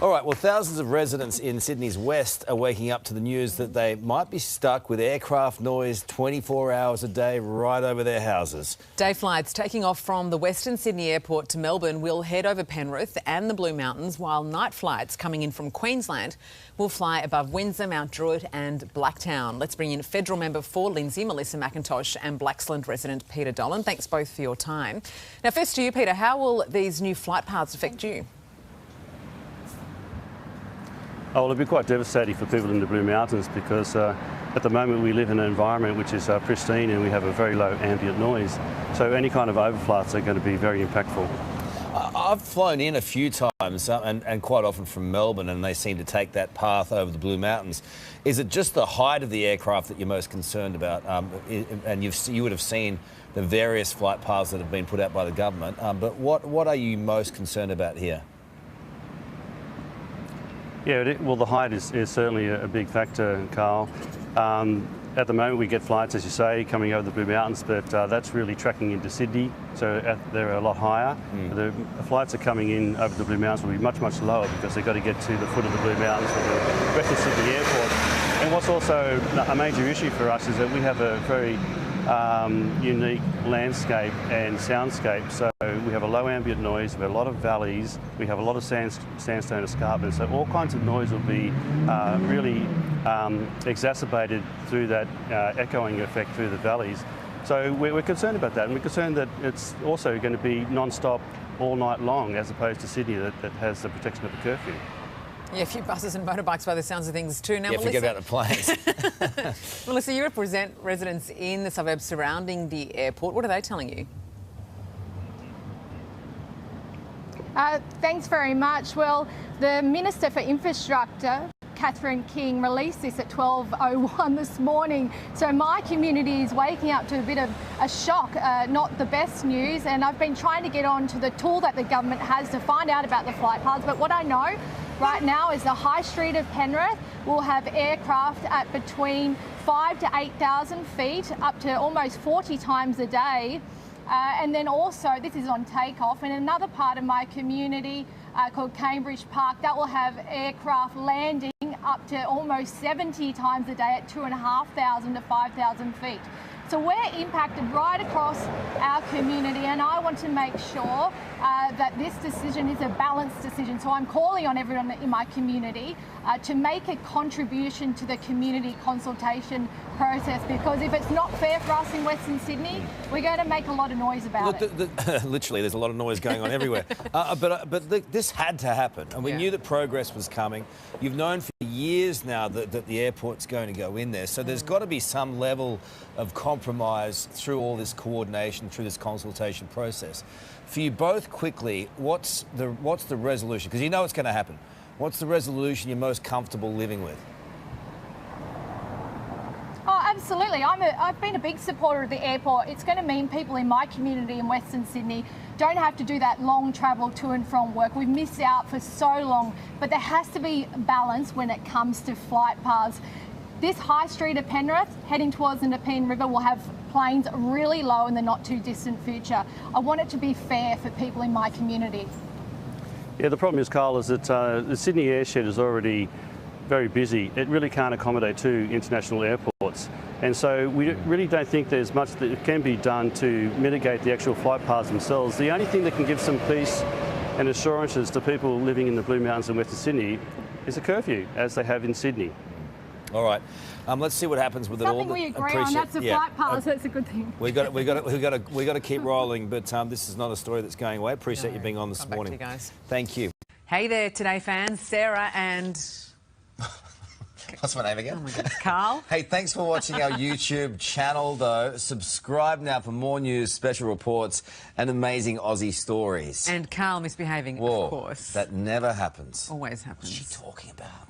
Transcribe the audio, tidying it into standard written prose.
All right, well, thousands of residents in Sydney's west are waking up to the news that they might be stuck with aircraft noise 24 hours a day right over their houses. Day flights taking off from the Western Sydney Airport to Melbourne will head over Penrith and the Blue Mountains, while night flights coming in from Queensland will fly above Windsor, Mount Druitt and Blacktown. Let's bring in federal member for Lindsay, Melissa McIntosh, and Blaxland resident Peter Dolan. Thanks both for your time. Now, first to you, Peter, how will these new flight paths affect you? Oh, well, it'll be quite devastating for people in the Blue Mountains because at the moment we live in an environment which is pristine and we have a very low ambient noise. So any kind of overflights are going to be very impactful. I've flown in a few times and quite often from Melbourne, and they seem to take that path over the Blue Mountains. Is it just the height of the aircraft that you're most concerned about? And you would have seen the various flight paths that have been put out by the government. But what are you most concerned about here? Yeah, well, the height is certainly a big factor, Carl. At the moment we get flights, as you say, coming over the Blue Mountains, but that's really tracking into Sydney, so they're a lot higher. The flights are coming in over the Blue Mountains will be much, much lower because they've got to get to the foot of the Blue Mountains from the Western Sydney Airport. And what's also a major issue for us is that we have a very unique landscape and soundscape. So we have a low ambient noise, we have a lot of valleys, we have a lot of sandstone escarpment, so all kinds of noise will be really exacerbated through that echoing effect through the valleys. So we're concerned about that, and we're concerned that it's also going to be non-stop all night long, as opposed to Sydney that has the protection of a curfew. Yeah, a few buses and motorbikes by the sounds of things too. Now, yeah, forget about the planes. Melissa, you represent residents in the suburbs surrounding the airport. What are they telling you? Thanks very much. Well, the Minister for Infrastructure, Catherine King, released this at 12:01 this morning. So my community is waking up to a bit of a shock, not the best news. And I've been trying to get on to the tool that the government has to find out about the flight paths. But what I know right now is the high street of Penrith will have aircraft at between 5,000 to 8,000 feet, up to almost 40 times a day. And then also, this is on takeoff, in another part of my community called Cambridge Park, that will have aircraft landing up to almost 70 times a day at 2,500 to 5,000 feet. So we're impacted right across our community, and I want to make sure that this decision is a balanced decision. So I'm calling on everyone in my community to make a contribution to the community consultation process, because if it's not fair for us in Western Sydney, we're going to make a lot of noise about it. Literally, there's a lot of noise going on everywhere. But this had to happen, and we knew that progress was coming. You've known for years now that the airport's going to go in there, so there's got to be some level of compromise through all this coordination, through this consultation process. For you both, quickly, what's the resolution? Because you know it's going to happen. What's the resolution you're most comfortable living with? Oh, absolutely. I've been a big supporter of the airport. It's going to mean people in my community in Western Sydney don't have to do that long travel to and from work. We've missed out for so long, but there has to be balance when it comes to flight paths. This high street of Penrith, heading towards the Nepean River, will have planes really low in the not too distant future. I want it to be fair for people in my community. Yeah, the problem is, Carl, is that the Sydney airshed is already very busy. It really can't accommodate two international airports. And so we really don't think there's much that can be done to mitigate the actual flight paths themselves. The only thing that can give some peace and assurances to people living in the Blue Mountains in Western Sydney is a curfew, as they have in Sydney. All right, let's see what happens with it all. Something we agree on. That's a flight path. That's a good thing. We got to keep rolling. But this is not a story that's going away. Appreciate you being on this morning. Back to you guys. Thank you. Hey there, Today fans, Sarah and what's my name again? oh my God, Carl. Hey, thanks for watching our YouTube channel, though. Subscribe now for more news, special reports, and amazing Aussie stories. And Carl misbehaving, Whoa, of course. That never happens. Always happens. What's she talking about?